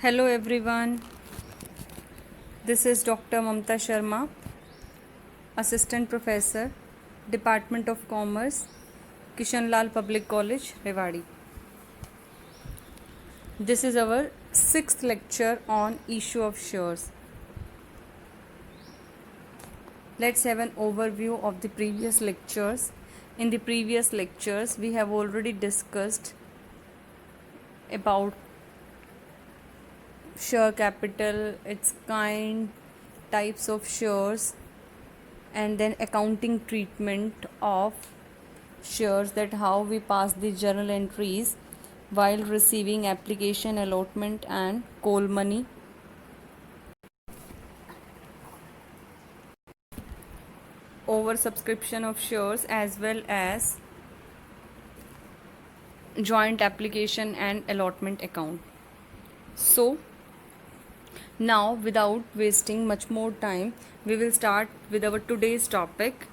Hello everyone, this is Dr. Mamta Sharma, Assistant Professor, Department of Commerce, Kishan Lal Public College, Rewari. This is our 6th lecture on issue of shares. Let's have an overview of the previous lectures. In the previous lectures, we have already discussed about share capital, its kind, types of shares, and then accounting treatment of shares, that how we pass the journal entries while receiving application, allotment and call money. Oversubscription of shares as well as joint application and allotment account. So now, without wasting much more time, we will start with our today's topic.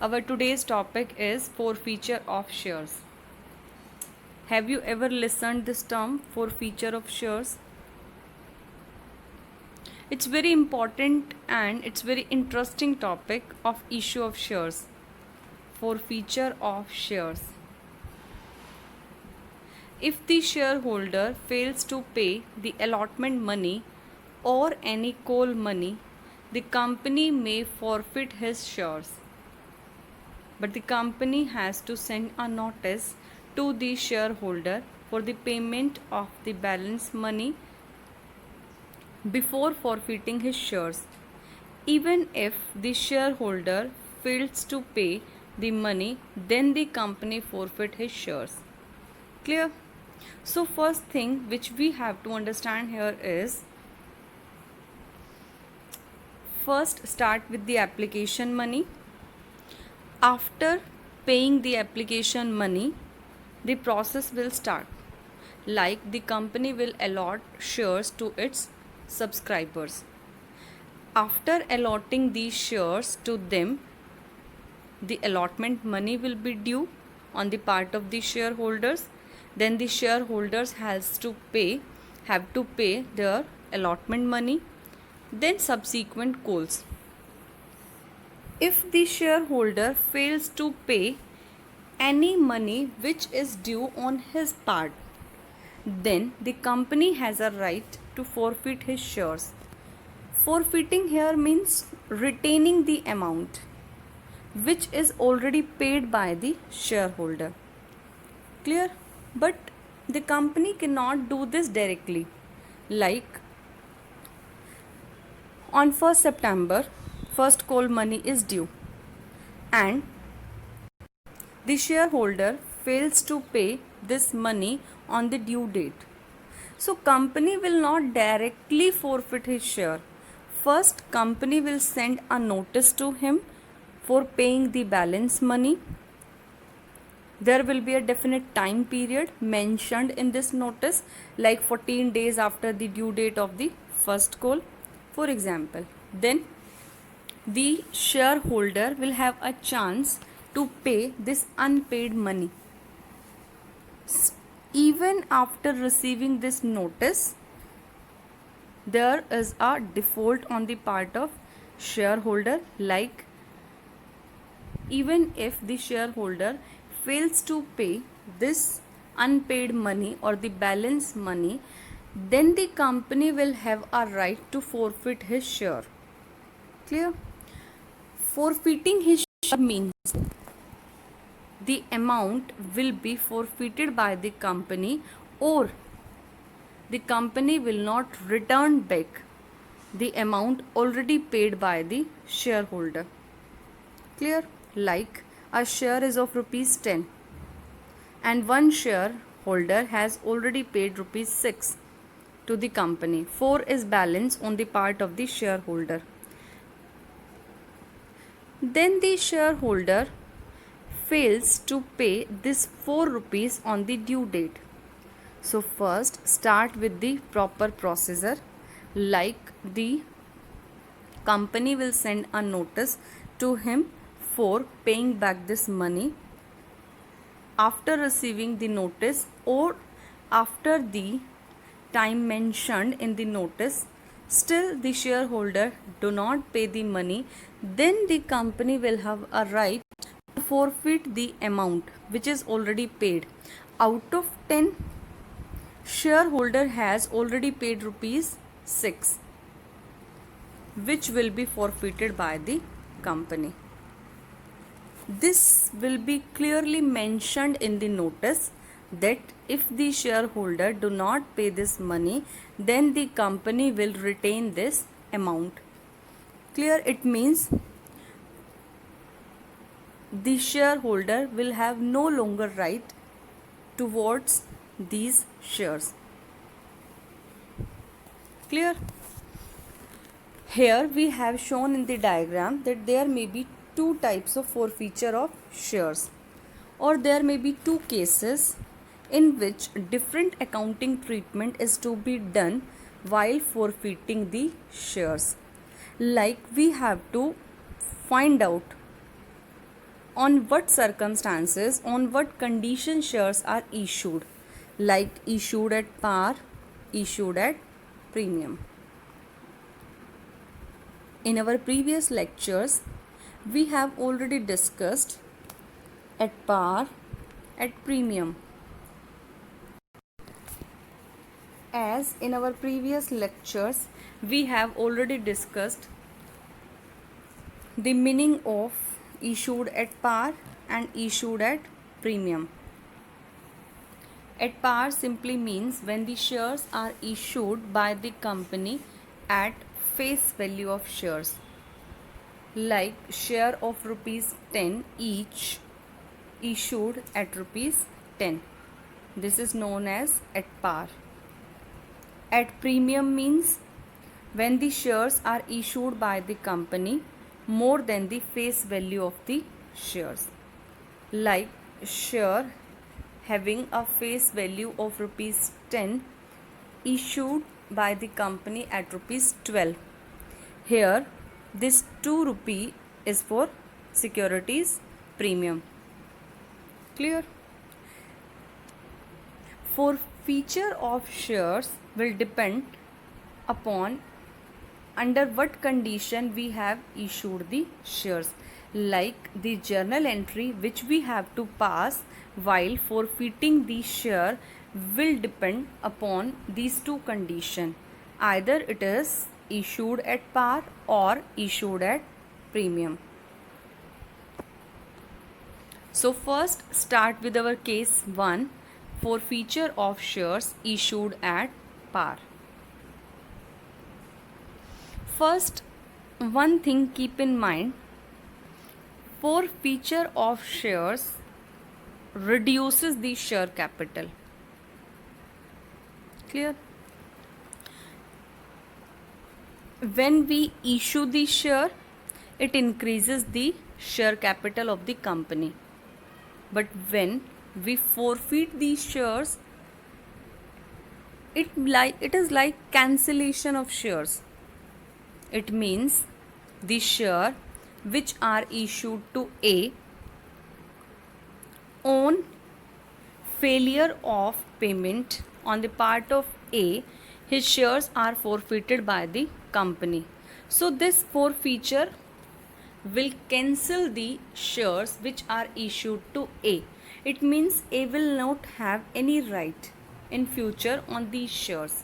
Our today's topic is forfeiture of shares. Have you ever listened this term, forfeiture of shares? It's very important and it's very interesting topic of issue of shares. Forfeiture of shares. If the shareholder fails to pay the allotment money or any call money, the company may forfeit his shares. But the company has to send a notice to the shareholder for the payment of the balance money before forfeiting his shares. Even if the shareholder fails to pay the money, then the company forfeit his shares. Clear? So first thing which we have to understand here is, first start with the application money. After paying the application money, the process will start. Like the company will allot shares to its subscribers. After allotting these shares to them, the allotment money will be due on the part of the shareholders. Then the shareholders have to pay their allotment money. Then subsequent calls. If the shareholder fails to pay any money which is due on his part, then the company has a right to forfeit his shares. Forfeiting here means retaining the amount which is already paid by the shareholder. Clear? But the company cannot do this directly. Like on 1st September, first call money is due and the shareholder fails to pay this money on the due date. So company will not directly forfeit his share. First, company will send a notice to him for paying the balance money. There will be a definite time period mentioned in this notice, like 14 days after the due date of the first call, for example. Then the shareholder will have a chance to pay this unpaid money. Even after receiving this notice, there is a default on the part of shareholder. Like even if the shareholder fails to pay this unpaid money or the balance money, then the company will have a right to forfeit his share. Clear? Forfeiting his share means the amount will be forfeited by the company, or the company will not return back the amount already paid by the shareholder. Clear? Like a share is of rupees 10 and one shareholder has already paid rupees 6 to the company. 4 is balance on the part of the shareholder. Then the shareholder fails to pay this 4 rupees on the due date. So first start with the proper procedure, like the company will send a notice to him before paying back this money after receiving the notice or after the time mentioned in the notice, still the shareholder do not pay the money, then the company will have a right to forfeit the amount which is already paid. Out of 10, shareholder has already paid rupees 6, which will be forfeited by the company. This will be clearly mentioned in the notice that if the shareholder do not pay this money, then the company will retain this amount. Clear? It means the shareholder will have no longer right towards these shares. Clear? Here we have shown in the diagram that there may be two types of forfeiture of shares, or there may be two cases in which different accounting treatment is to be done while forfeiting the shares. Like we have to find out on what circumstances, on what condition shares are issued, like issued at par, issued at premium. In our previous lectures, we have already discussed at par, at premium. As in our previous lectures, we have already discussed the meaning of issued at par and issued at premium. At par simply means when the shares are issued by the company at face value of shares, like share of rupees 10 each issued at rupees 10. This is known as at par. At premium means when the shares are issued by the company more than the face value of the shares, like share having a face value of rupees 10 issued by the company at rupees 12. Here this 2 rupee is for securities premium. Clear? Forfeiture of shares will depend upon under what condition we have issued the shares, like the journal entry which we have to pass while forfeiting the share will depend upon these two conditions. Either it is issued at par or issued at premium. So first start with our case 1, forfeiture of shares issued at par. First, one thing keep in mind, forfeiture of shares reduces the share capital. Clear? When we issue the share, it increases the share capital of the company. But when we forfeit these shares, it is like cancellation of shares. It means the share which are issued to A on failure of payment on the part of A, his shares are forfeited by the company. So this forfeiture will cancel the shares which are issued to A. It means A will not have any right in future on these shares.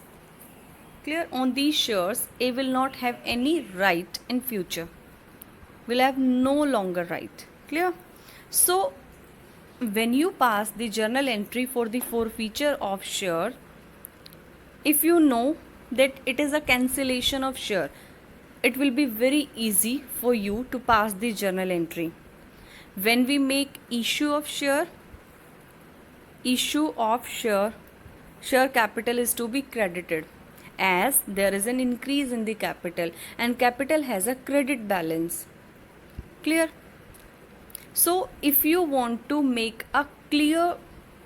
Clear? On these shares, A will not have any right in future. Will have no longer right. Clear? So when you pass the journal entry for the forfeiture of share, if you know that it is a cancellation of share, it will be very easy for you to pass the journal entry. When we make issue of share capital is to be credited, as there is an increase in the capital and capital has a credit balance. Clear? So if you want to make a clear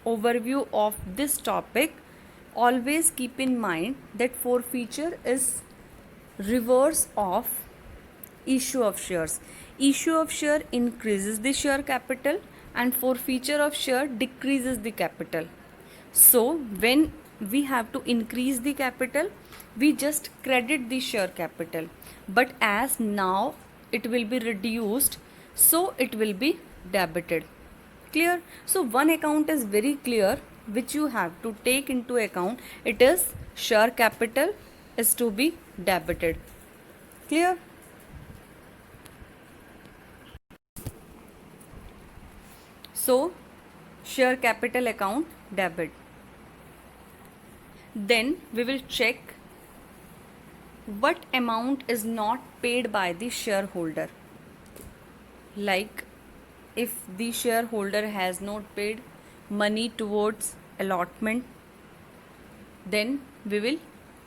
overview of this topic, always keep in mind that forfeiture is reverse of issue of shares. Issue of share increases the share capital and forfeiture of share decreases the capital. So when we have to increase the capital, we just credit the share capital. But as now it will be reduced, so it will be debited. Clear? So one account is very clear which you have to take into account. It is share capital is to be debited. Clear? So share capital account debit. Then we will check what amount is not paid by the shareholder. Like if the shareholder has not paid money towards allotment, then we will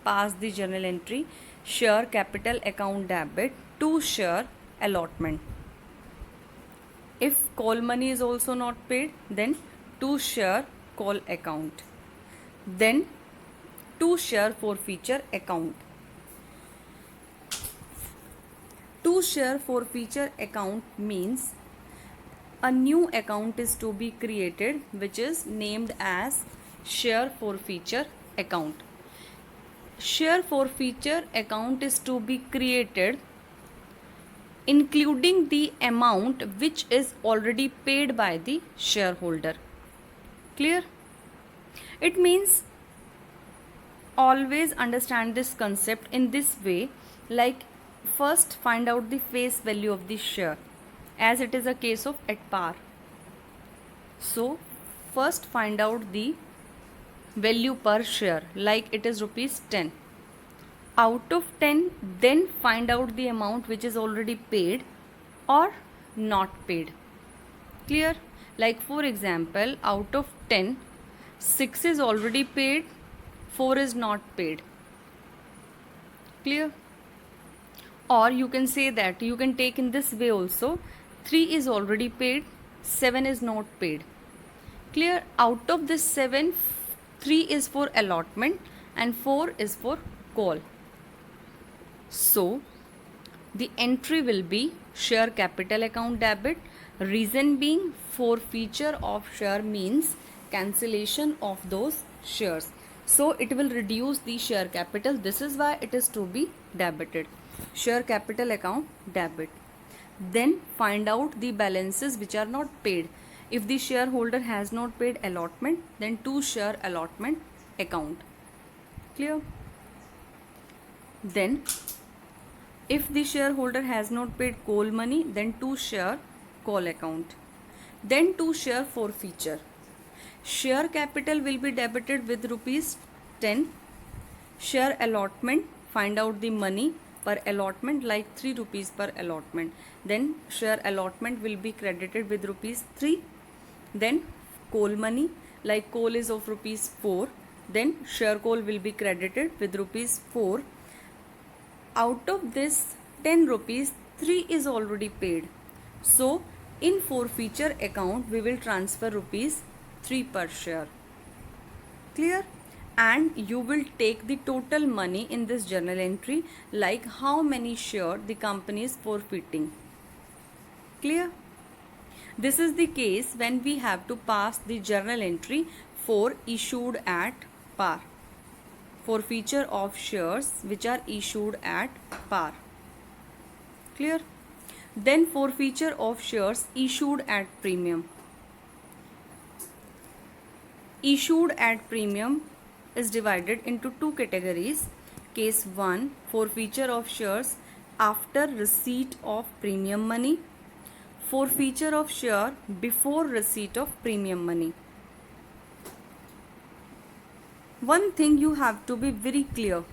pass the journal entry share capital account debit to share allotment. If call money is also not paid, then to share call account. Then to share forfeiture account. To share forfeiture account means a new account is to be created which is named as share forfeiture account. Share forfeiture account is to be created including the amount which is already paid by the shareholder. Clear? It means always understand this concept in this way, like first find out the face value of the share as it is a case of at par. So first find out the value per share, like it is rupees 10. Out of 10, then find out the amount which is already paid or not paid. Clear? Like for example, out of 10, 6 is already paid, 4 is not paid. Clear? Or you can say that you can take in this way also, 3 is already paid, 7 is not paid. Clear? Out of this 7, 3 is for allotment and 4 is for call. So the entry will be share capital account debit. Reason being, forfeiture of share means cancellation of those shares. So it will reduce the share capital. This is why it is to be debited. Share capital account debit. Then find out the balances which are not paid. If the shareholder has not paid allotment, then to share allotment account. Clear? Then if the shareholder has not paid call money, then to share call account. Then to share forfeiture. Share capital will be debited with rupees 10. Share allotment, find out the money per allotment, like 3 rupees per allotment. Then share allotment will be credited with rupees 3. Then call money, like call is of rupees 4. Then share call will be credited with rupees 4. Out of this 10 rupees, 3 is already paid. So in forfeiture account we will transfer rupees 3 per share. Clear? And you will take the total money in this journal entry, like how many shares the company is forfeiting. Clear? This is the case when we have to pass the journal entry for issued at par. Forfeiture of shares which are issued at par. Clear? Then forfeiture of shares issued at premium. Issued at premium is divided into two categories. Case 1, forfeiture of shares after receipt of premium money. Forfeiture of share before receipt of premium money. One thing you have to be very clear.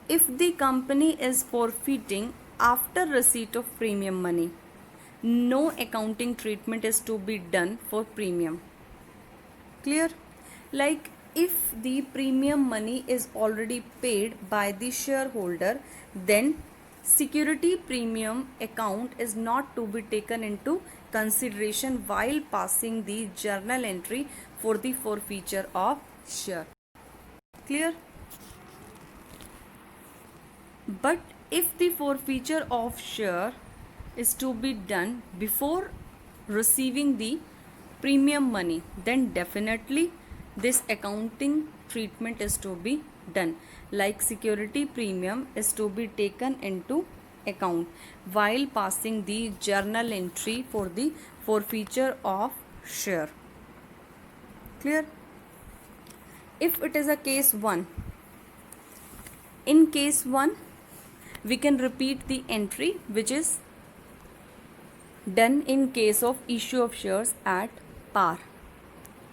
If the company is forfeiting after receipt of premium money, no accounting treatment is to be done for premium. Clear? Like if the premium money is already paid by the shareholder, then security premium account is not to be taken into consideration while passing the journal entry for the forfeiture of share. Clear? But if the forfeiture of share is to be done before receiving the premium money, then definitely this accounting treatment is to be done. Like security premium is to be taken into account while passing the journal entry for the forfeiture of share. Clear? If it is a case 1, in case 1 we can repeat the entry which is done in case of issue of shares at par.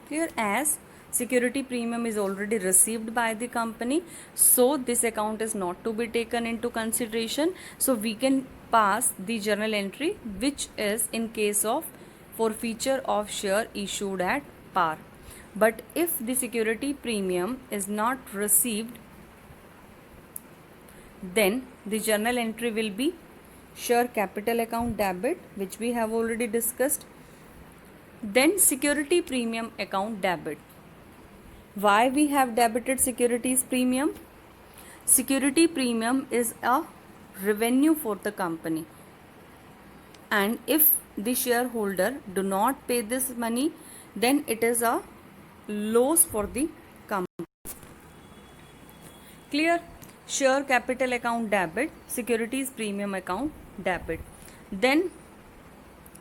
Clear? As security premium is already received by the company, so this account is not to be taken into consideration, so we can pass the journal entry which is in case of forfeiture of share issued at par. But if the security premium is not received, then the journal entry will be share capital account debit, which we have already discussed. Then security premium account debit. Why we have debited securities premium? Security premium is a revenue for the company, and if the shareholder do not pay this money, then it is a loss for the company. Clear? Share capital account debit, securities premium account debit. Then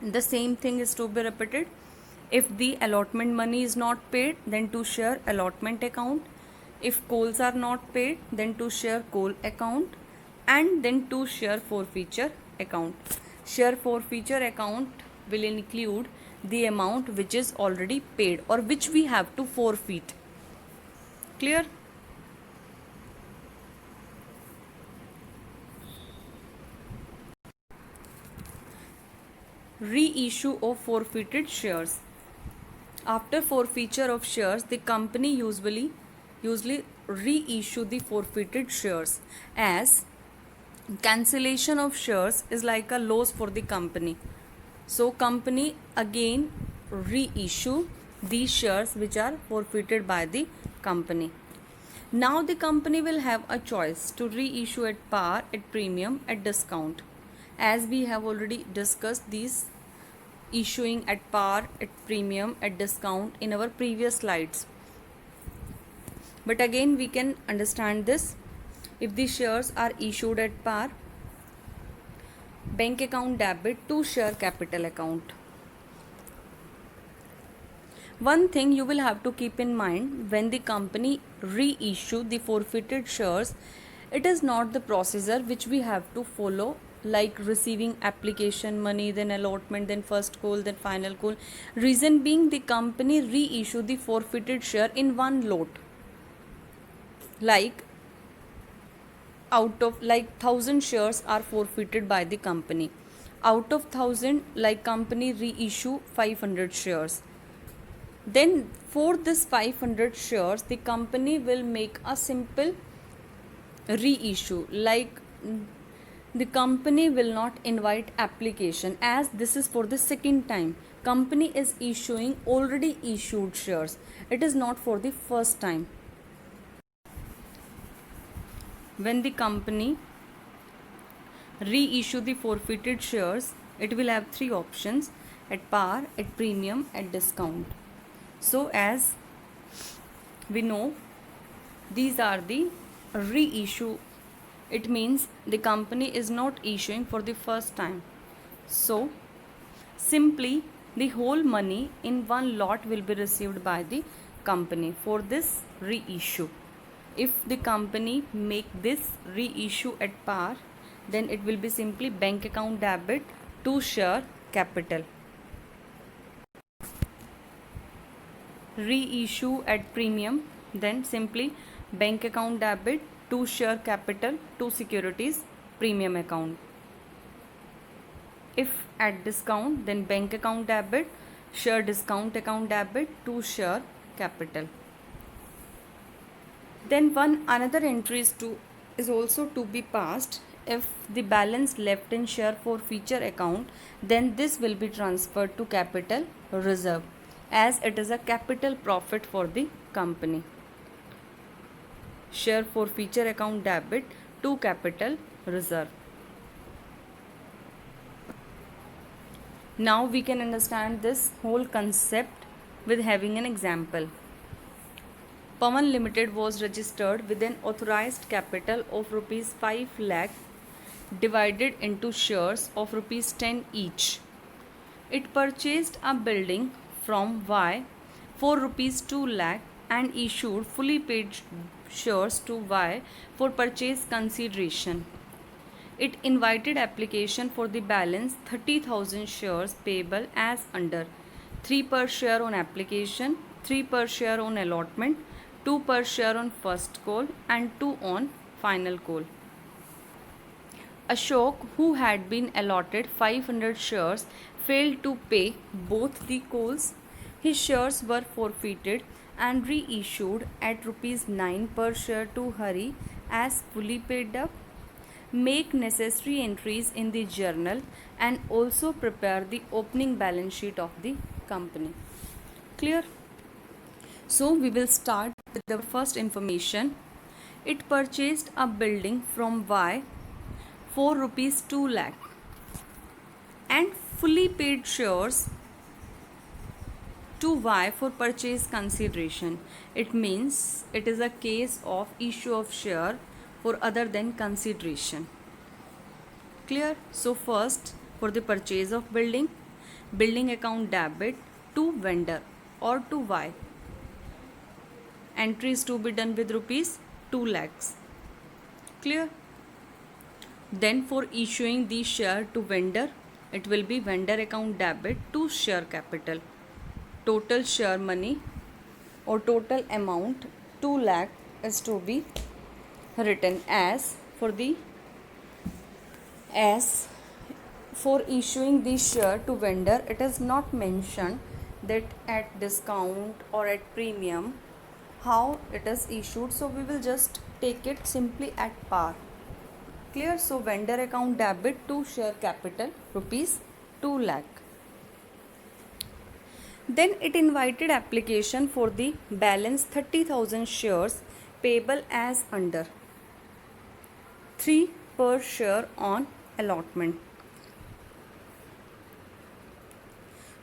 the same thing is to be repeated. If the allotment money is not paid, then to share allotment account. If coals are not paid, then to share coal account, and then to share forfeiture account. Share forfeiture account will include the amount which is already paid or which we have to forfeit. Clear? Reissue of forfeited shares. After forfeiture of shares, the company usually reissue the forfeited shares, as cancellation of shares is like a loss for the company. So company again reissue these shares which are forfeited by the company. Now the company will have a choice to reissue at par, at premium, at discount. As we have already discussed these issuing at par, at premium, at discount in our previous slides. But again we can understand this. If the shares are issued at par, bank account debit to share capital account. One thing you will have to keep in mind, when the company reissue the forfeited shares, it is not the procedure which we have to follow, like receiving application money, then allotment, then first call, then final call. Reason being, the company reissue the forfeited share in one lot. Like out of 1,000 shares are forfeited by the company. Out of 1,000, like company reissue 500 shares. Then for this 500 shares, the company will make a simple reissue. Like the company will not invite application, as this is for the second time. Company is issuing already issued shares. It is not for the first time. When the company reissue the forfeited shares, it will have three options: at par, at premium, at discount. So as we know, these are the reissue. It means the company is not issuing for the first time. So simply the whole money in one lot will be received by the company for this reissue. If the company make this reissue at par, then it will be simply bank account debit to share capital. Reissue at premium, then simply bank account debit to share capital to securities premium account. If at discount, then bank account debit, share discount account debit to share capital. Then one another entry is also to be passed. If the balance left in share forfeiture account, then this will be transferred to capital reserve, as it is a capital profit for the company. Share forfeiture account debit to capital reserve. Now we can understand this whole concept with having an example. Pawan Limited was registered with an authorized capital of rupees 5 lakh divided into shares of rupees 10 each. It purchased a building from Y for rupees 2 lakh and issued fully paid shares to Y for purchase consideration. It invited application for the balance 30,000 shares payable as under: 3 per share on application, 3 per share on allotment, 2 per share on first call and 2 on final call. Ashok, who had been allotted 500 shares, failed to pay both the calls. His shares were forfeited and reissued at rupees 9 per share to Hari as fully paid up. Make necessary entries in the journal and also prepare the opening balance sheet of the company. Clear? So we will start with the first information. It purchased a building from Y for rupees 2 lakh and fully paid shares to Y for purchase consideration. It means it is a case of issue of share for other than consideration. Clear? So first, for the purchase of building account debit to vendor or to Y. Entries to be done with rupees 2 lakhs. Clear? Then for issuing the share to vendor, it will be vendor account debit to share capital. Total share money or total amount 2 lakh is to be written as for issuing the share to vendor. It is not mentioned that at discount or at premium how it is issued, so we will just take it simply at par. Clear? So vendor account debit to share capital rupees 2 lakh. Then it invited application for the balance 30,000 shares payable as under: 3 per share on allotment.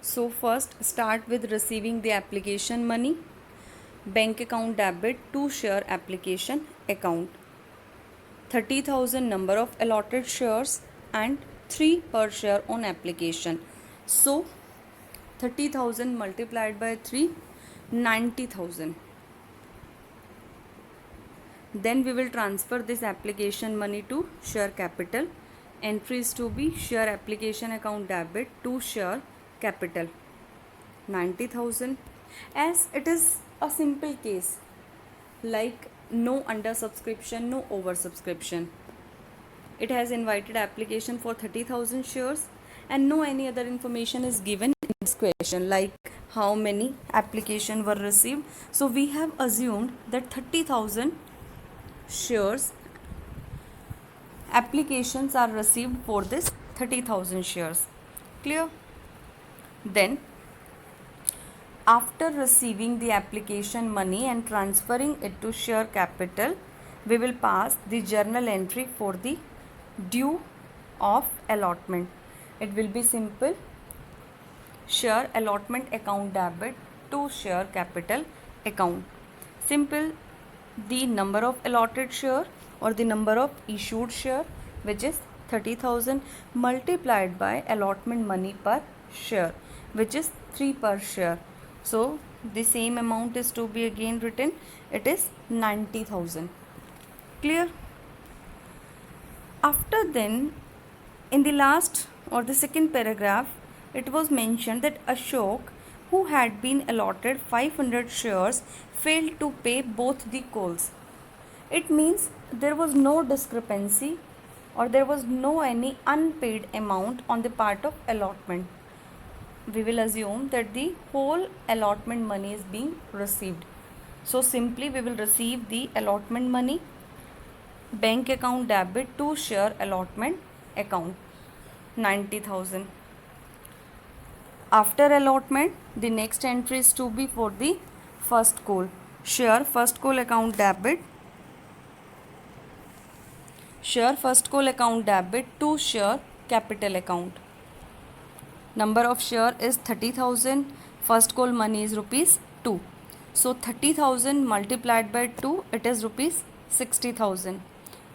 So first start with receiving the application money. Bank account debit to share application account. 30,000 number of allotted shares and 3 per share on application. So 30,000 multiplied by 3, 90,000. Then we will transfer this application money to share capital. Entries to be: share application account debit to share capital 90,000. As it is a simple case, like no under subscription, no over subscription. It has invited application for 30,000 shares and no any other information is given in this question, like how many application were received. So we have assumed that 30,000 shares applications are received for this 30,000 shares. Clear? Then after receiving the application money and transferring it to share capital, we will pass the journal entry for the due of allotment. It will be simple: share allotment account debit to share capital account. Simple, the number of allotted share or the number of issued share, which is 30,000, multiplied by allotment money per share, which is 3 per share. So the same amount is to be again written. It is 90,000. Clear? After then, in the last or the second paragraph, it was mentioned that Ashok, who had been allotted 500 shares, failed to pay both the calls. It means there was no discrepancy or there was no any unpaid amount on the part of allotment. We will assume that the whole allotment money is being received. So simply we will receive the allotment money, bank account debit to share allotment account 90,000. After allotment, the next entry is to be for the first call. Share first call account debit. Share first call account debit to share capital account Number of share is 30,000. First call money is rupees 2. So 30,000 multiplied by 2, it is rupees 60,000.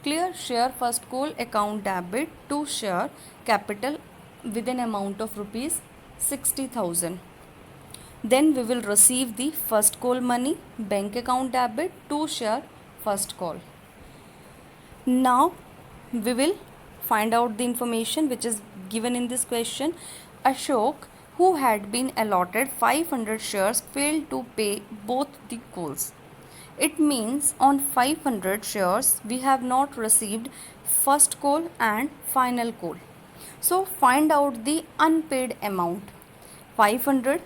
Clear? Share first call account debit to share capital with an amount of rupees 60,000. Then we will receive the first call money, bank account debit to share first call. Now we will find out the information which is given in this question. Ashok, who had been allotted 500 shares, failed to pay both the calls. It means on 500 shares we have not received first call and final call. So find out the unpaid amount. 500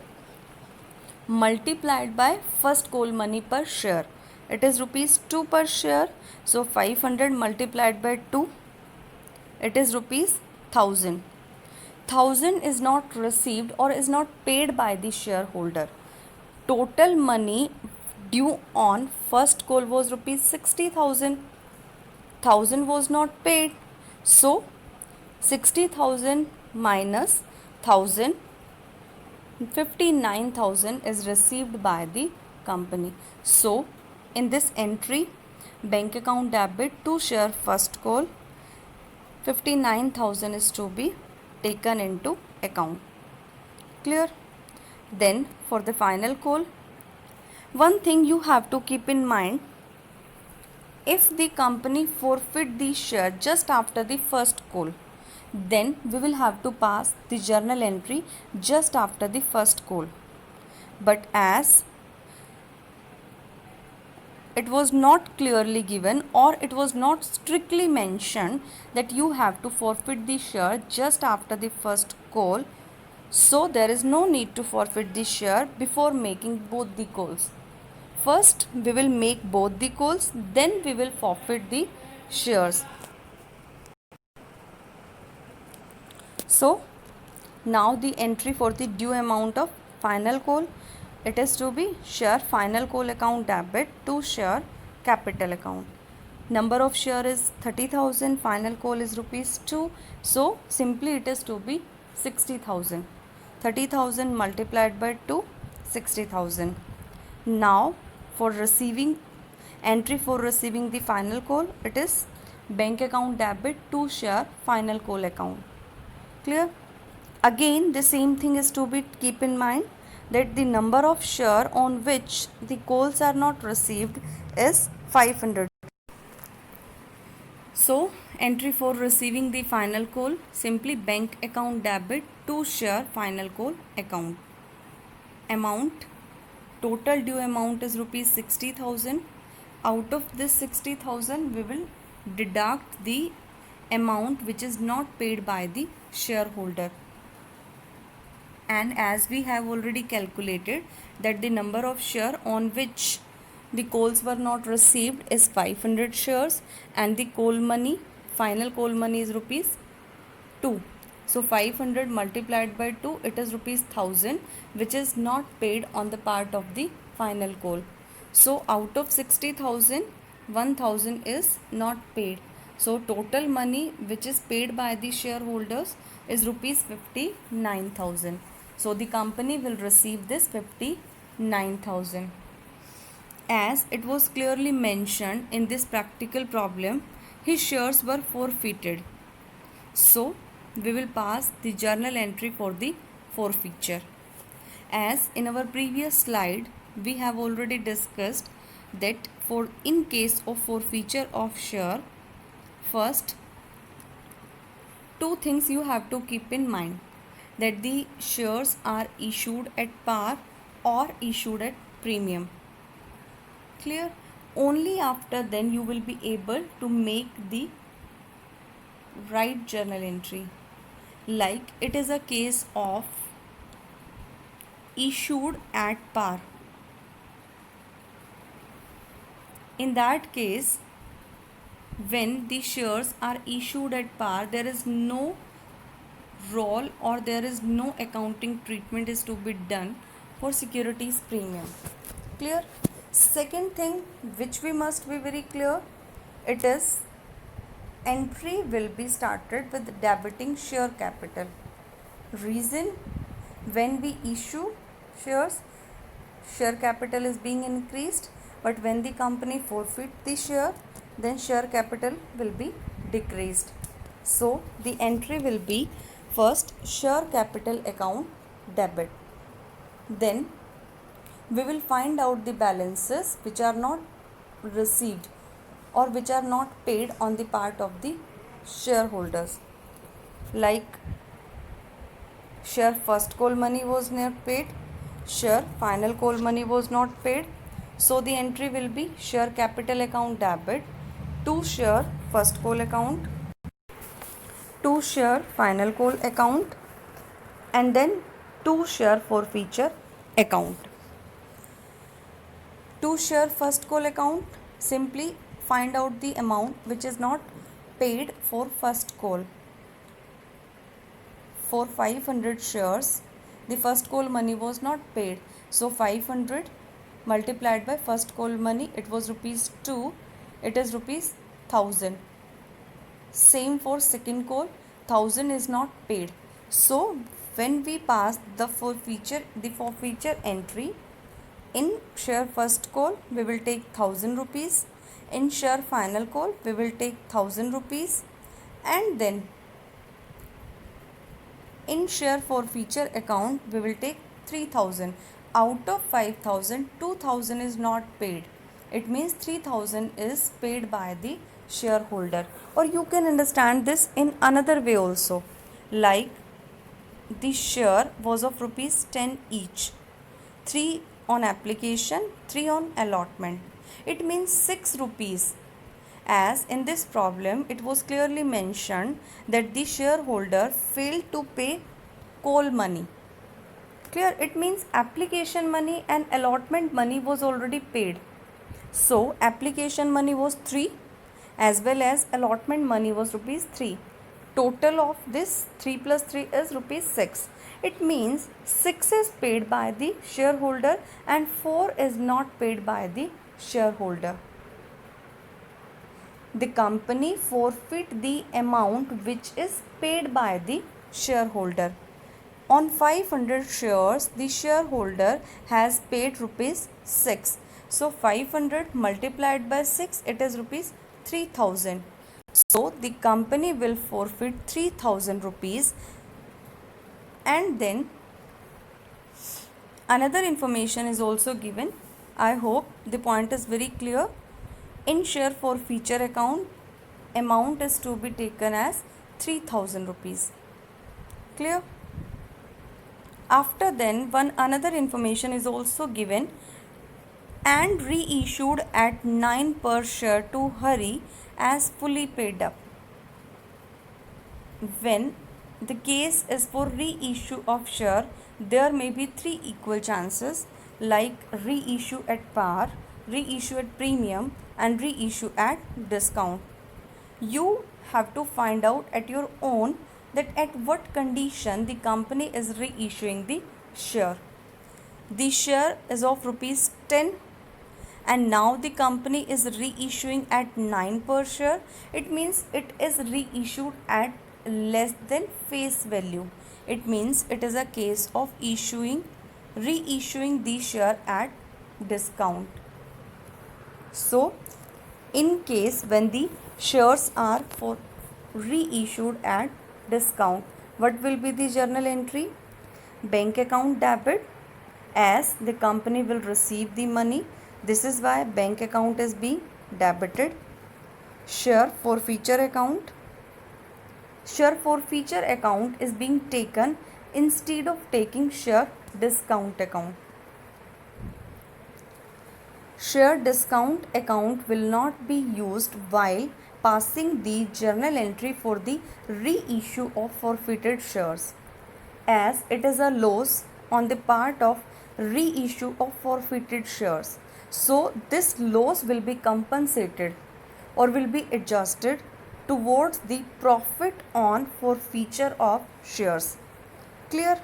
multiplied by first call money per share. It is rupees 2 per share. So 500 multiplied by 2, it is rupees 1000. 1000 is not received or is not paid by the shareholder. Total money due on first call was rupees 60,000. 1000 was not paid. So 60,000 minus 1000, 59,000 is received by the company. So in this entry, bank account debit to share first call, 59,000 is to be taken into account. Clear? Then for the final call, one thing you have to keep in mind, if the company forfeit the share just after the first call, then we will have to pass the journal entry just after the first call. But as it was not clearly given or it was not strictly mentioned that you have to forfeit the share just after the first call, so there is no need to forfeit the share before making both the calls. First we will make both the calls, then we will forfeit the shares. So now the entry for the due amount of final call, it is to be share final call account debit to share capital account. Number of share is 30,000, final call is rupees 2. So simply it is to be 60,000. 30,000 multiplied by 2, 60,000. Now for receiving, entry for receiving the final call, it is bank account debit to share final call account. Clear? Again the same thing is to be keep in mind, that the number of share on which the calls are not received is 500. So entry for receiving the final call, simply bank account debit to share final call account. Amount, total due amount is rupees 60,000. Out of this 60,000 we will deduct the amount which is not paid by the shareholder. And as we have already calculated that the number of share on which the calls were not received is 500 shares, and the call money, final call money is rupees 2. So 500 multiplied by 2, it is rupees 1000, which is not paid on the part of the final call. So out of 60,000, 1000 is not paid. So total money which is paid by the shareholders is rupees 59,000. So the company will receive this 59,000. As it was clearly mentioned in this practical problem, his shares were forfeited. So we will pass the journal entry for the forfeiture. As in our previous slide, we have already discussed that for in case of forfeiture of share, first two things you have to keep in mind, that the shares are issued at par or issued at premium. Clear? Only after then you will be able to make the right journal entry. Like it is a case of issued at par. In that case, when the shares are issued at par, there is no role or there is no accounting treatment is to be done for securities premium. Clear? Second thing which we must be very clear, it is entry will be started with debiting share capital. reason when we issue shares, share capital is being increased, but when the company forfeit the share, then share capital will be decreased. So the entry will be first share capital account debit. Then we will find out the balances which are not received or which are not paid on the part of the shareholders, like share first call money was not paid, share final call money was not paid. So the entry will be share capital account debit to share first call account, to share final call account, and then to share forfeiture account. To share first call account, simply find out the amount which is not paid for first call. For 500 shares, the first call money was not paid. So 500 multiplied by first call money, it was rupees 2, it is rupees 1000. Same for second call, 1000 is not paid. So when we pass the forfeiture entry, in share first call we will take 1000 rupees, in share final call we will take 1000 rupees, and then in share forfeiture account we will take 3000. Out of 5000, 2000 is not paid. It means 3000 is paid by the shareholder. Or you can understand this in another way also, like the share was of rupees 10 each, 3 on application, 3 on allotment. It means 6 rupees. As in this problem, it was clearly mentioned that the shareholder failed to pay call money. Clear? It means application money and allotment money was already paid. So application money was 3 as well as allotment money was rupees 3. Total of this 3 plus 3 is rupees 6. It means 6 is paid by the shareholder and 4 is not paid by the shareholder. The company forfeit the amount which is paid by the shareholder. On 500 shares, the shareholder has paid rupees 6. So 500 multiplied by 6, it is rupees 3000. So the company will forfeit 3000 rupees. And then another information is also given. I hope the point is very clear. In share forfeiture account, amount is to be taken as 3000 rupees. Clear? After then, another information is also given, and reissued at 9 per share to Hari as fully paid up. When the case is for reissue of share, there may be 3 equal chances, like reissue at par, reissue at premium, and reissue at discount. You have to find out at your own that at what condition the company is reissuing the share. The share is of rupees 10 and now the company is reissuing at 9 per share. It means it is reissued at less than face value. It means it is a case of reissuing the share at discount. So in case when the shares are for reissued at discount, what will be the journal entry? Bank account debit, as the company will receive the money. This is why bank account is being debited. Share forfeiture account. Share forfeiture account is being taken instead of taking share discount account. Share discount account will not be used while passing the journal entry for the reissue of forfeited shares, as it is a loss on the part of reissue of forfeited shares. So this loss will be compensated or will be adjusted towards the profit on forfeiture of shares. Clear?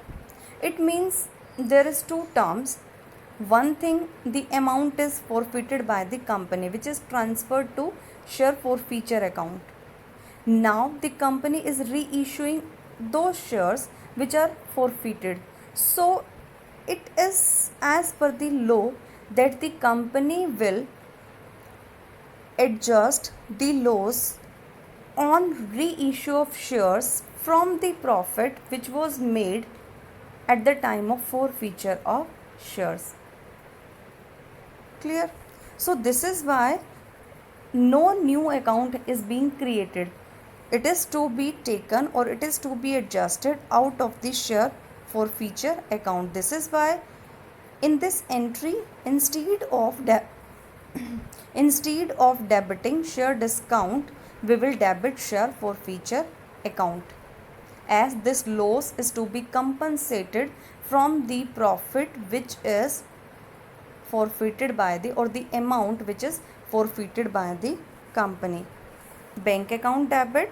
It means there is 2 terms. One thing, the amount is forfeited by the company which is transferred to share forfeiture account. Now the company is reissuing those shares which are forfeited. So it is as per the law that the company will adjust the loss on reissue of shares from the profit which was made at the time of forfeiture of shares. Clear? So this is why no new account is being created. It is to be taken or it is to be adjusted out of the share forfeiture account. This is why in this entry, instead of debiting share discount, we will debit share forfeiture account, as this loss is to be compensated from the profit which is forfeited by the, or the amount which is forfeited by the company. Bank account debit,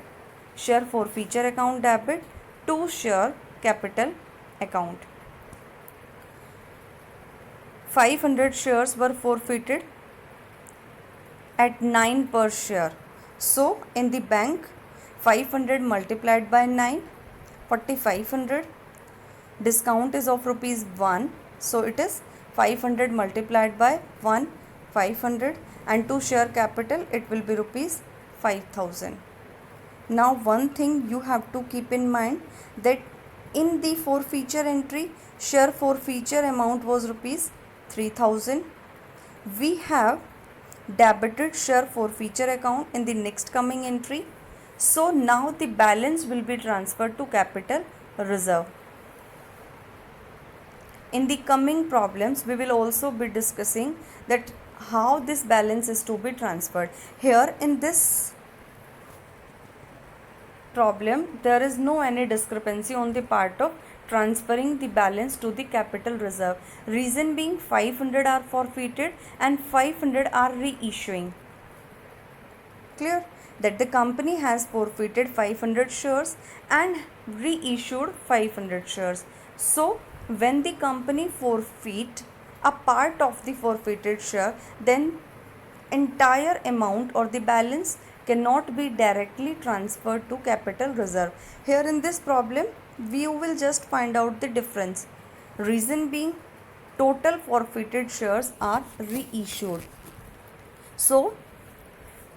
share forfeiture account debit to share capital account. 500 shares were forfeited at 9 per share. So in the bank, 500 multiplied by 9, 4500. Discount is of rupees 1. So it is 500 multiplied by 1, 500, and to share capital it will be rupees 5000. Now one thing you have to keep in mind, that in the forfeiture entry, share forfeiture amount was rupees 3000. We have debited share forfeiture account in the next coming entry. So now the balance will be transferred to capital reserve. In the coming problems, we will also be discussing that how this balance is to be transferred. Here in this problem, there is no any discrepancy on the part of transferring the balance to the capital reserve. Reason being, 500 are forfeited and 500 are reissuing. Clear? That the company has forfeited 500 shares and reissued 500 shares. So when the company forfeit a part of the forfeited share, then entire amount or the balance cannot be directly transferred to capital reserve. Here in this problem, we will just find out the difference. Reason being, total forfeited shares are reissued. So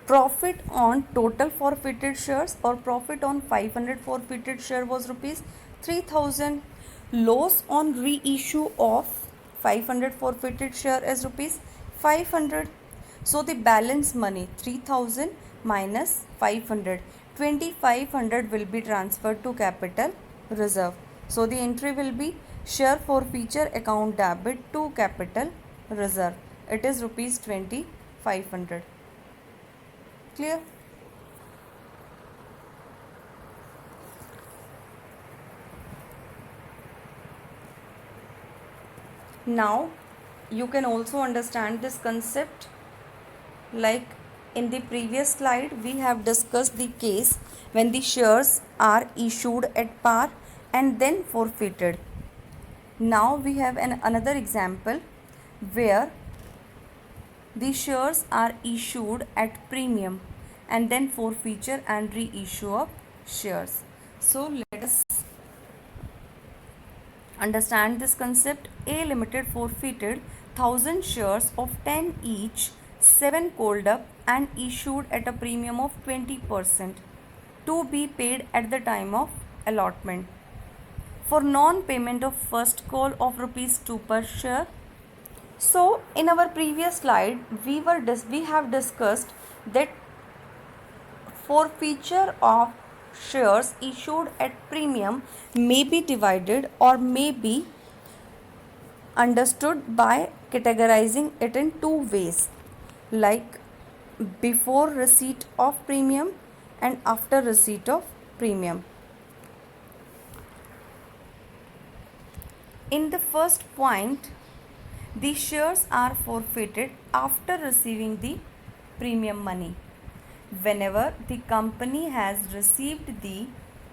profit on total forfeited shares or profit on 500 forfeited share was rupees 3000. Loss on reissue of 500 forfeited share is rupees 500. So the balance money 3000 minus 500, 2500 will be transferred to capital reserve. So the entry will be share forfeiture account debit to capital reserve. It is rupees 2500. Clear? Now you can also understand this concept, like in the previous slide we have discussed the case when the shares are issued at par and then forfeited. Now we have another example where the shares are issued at premium and then forfeiture and reissue of shares. So let us understand this concept. A Limited forfeited 1000 shares of 10 each, 7 called up and issued at a premium of 20% to be paid at the time of allotment. For non-payment of first call of rupees 2 per share. So in our previous slide we have discussed that forfeiture of shares issued at premium may be divided or may be understood by categorizing it in two ways, like before receipt of premium and after receipt of premium. In the first point, the shares are forfeited after receiving the premium money. Whenever the company has received the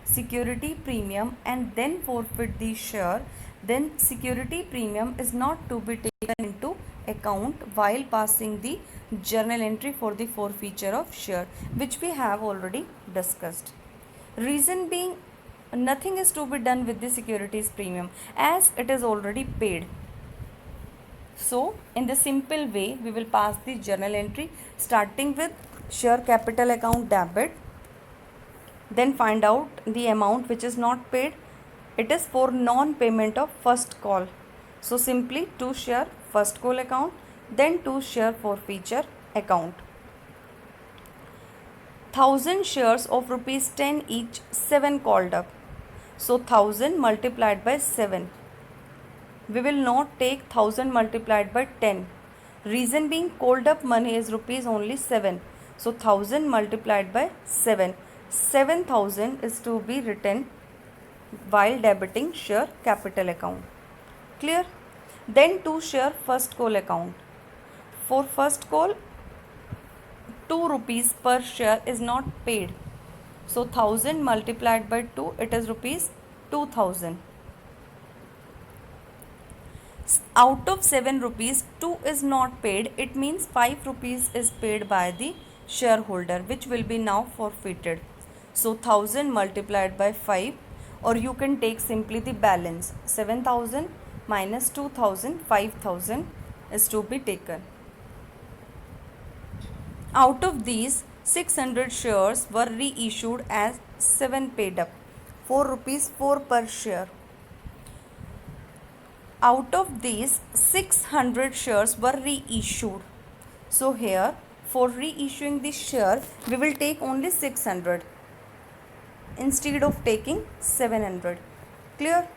security premium and then forfeit the share, then security premium is not to be taken into account while passing the journal entry for the forfeiture of share, which we have already discussed. Reason being, Nothing is to be done with the securities premium as it is already paid. So in the simple way we will pass the journal entry starting with share capital account debit, then find out the amount which is not paid. It is for non-payment of first call. So simply to share first call account, then to share forfeiture account. 1000 shares of rupees 10 each, 7 called up. So 1000 multiplied by 7. We will not take 1000 multiplied by 10. Reason being called up money is rupees only 7. So 1000 multiplied by 7. 7000 is to be written while debiting share capital account. Clear? Then to share first call account. For first call 2 rupees per share is not paid. So 1000 multiplied by 2, it is rupees 2000. Out of 7 rupees, 2 is not paid. It means 5 rupees is paid by the shareholder, which will be now forfeited. So 1000 multiplied by 5, or you can take simply the balance. 7000 minus 2000, 5000 is to be taken. Out of these, 600 shares were reissued as 7 paid up. 4 rupees 4 per share. Out of these, 600 shares were reissued. So here, for reissuing the share, we will take only 600 instead of taking 700. Clear?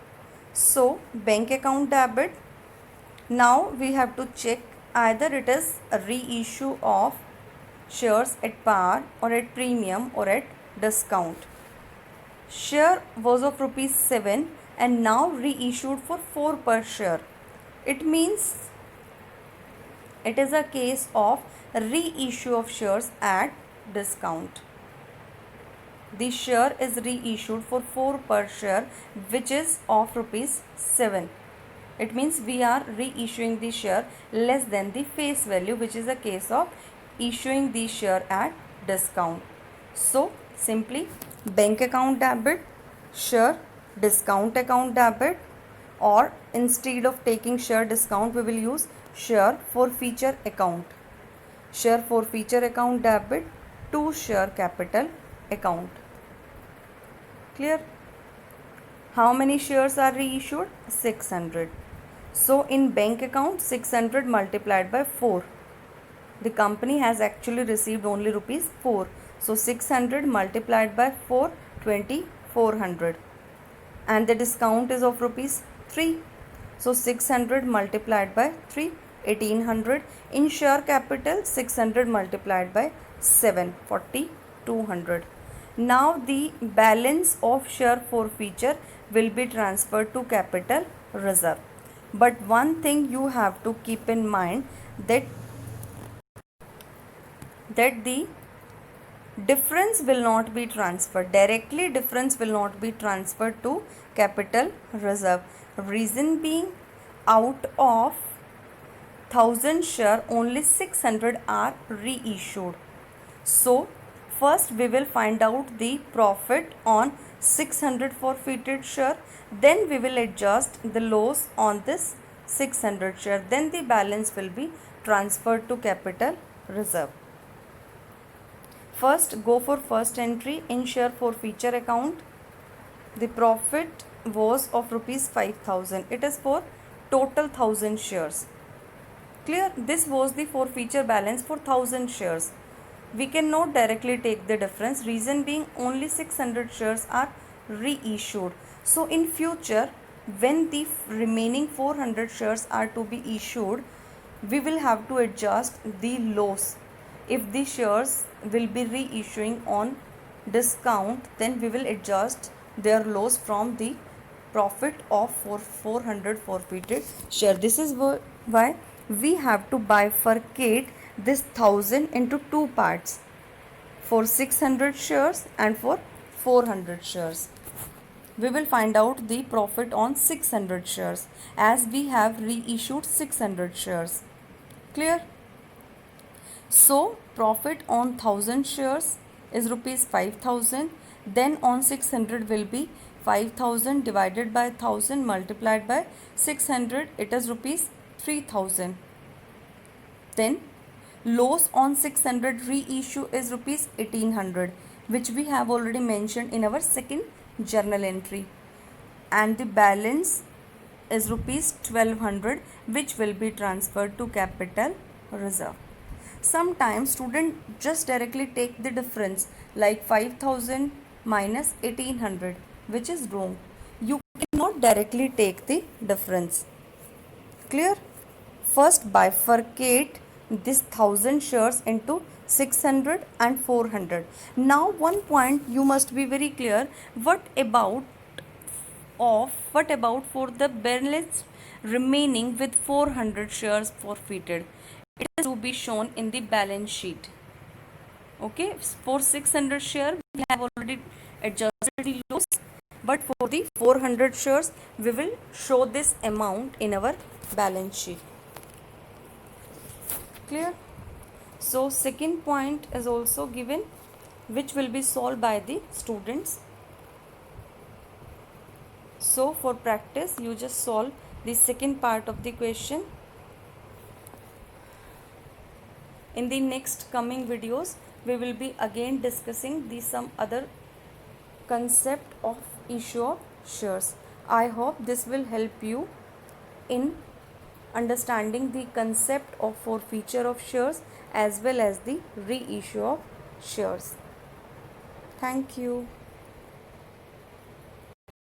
So, bank account debit. Now we have to check either it is a reissue of shares at par or at premium or at discount. Share was of rupees 7 and now reissued for 4 per share. It means it is a case of reissue of shares at discount. The share is reissued for 4 per share, which is of rupees 7. It means we are reissuing the share less than the face value, which is a case of issuing the share at discount. So simply bank account debit, share discount account debit, or instead of taking share discount we will use share forfeiture account. Share forfeiture account debit to share capital account. Clear? How many shares are reissued? 600. So in bank account 600 multiplied by 4. The company has actually received only rupees 4. So 600 multiplied by 4, 2400. And the discount is of rupees 3. So 600 multiplied by 3, 1800. In share capital 600 multiplied by 7, 4200. Now the balance of share forfeiture will be transferred to capital reserve. But one thing you have to keep in mind that the difference will not be transferred directly. Difference will not be transferred to capital reserve. Reason being, out of 1000 share only 600 are reissued. So first we will find out the profit on 600 forfeited share, then we will adjust the loss on this 600 share, then the balance will be transferred to capital reserve. First go for first entry in share forfeiture account. The profit was of rupees 5000. It is for total 1000 shares. Clear? This was the forfeiture balance for 1000 shares. We cannot directly take the difference. Reason being only 600 shares are reissued. So in future when the remaining 400 shares are to be issued, we will have to adjust the loss. If the shares will be reissuing on discount, then we will adjust their loss from the profit of 400 forfeited share. This is why we have to bifurcate this 1000 into two parts, for 600 shares and for 400 shares. We will find out the profit on 600 shares as we have reissued 600 shares. Clear? So profit on 1000 shares is rupees 5000, then on 600 will be 5,000 divided by 1,000 multiplied by 600, it is rupees 3,000. Then loss on 600 reissue is rupees 1,800, which we have already mentioned in our second journal entry, and the balance is rupees 1,200, which will be transferred to capital reserve. Sometimes student just directly take the difference, like 5,000 minus 1,800, which is wrong. You cannot directly take the difference. Clear? First bifurcate this 1,000 shares into 600 and 400. Now one point you must be very clear. What about for the balance remaining with 400 shares forfeited? It is to be shown in the balance sheet. Okay, for 600 share we have already adjusted the loss, but for the 400 shares we will show this amount in our balance sheet. Clear? So second point is also given, which will be solved by the students. So for practice you just solve the second part of the question. In the next coming videos we will be again discussing some other concept of issue of shares. I hope this will help you in understanding the concept of forfeiture of shares as well as the reissue of shares. Thank you.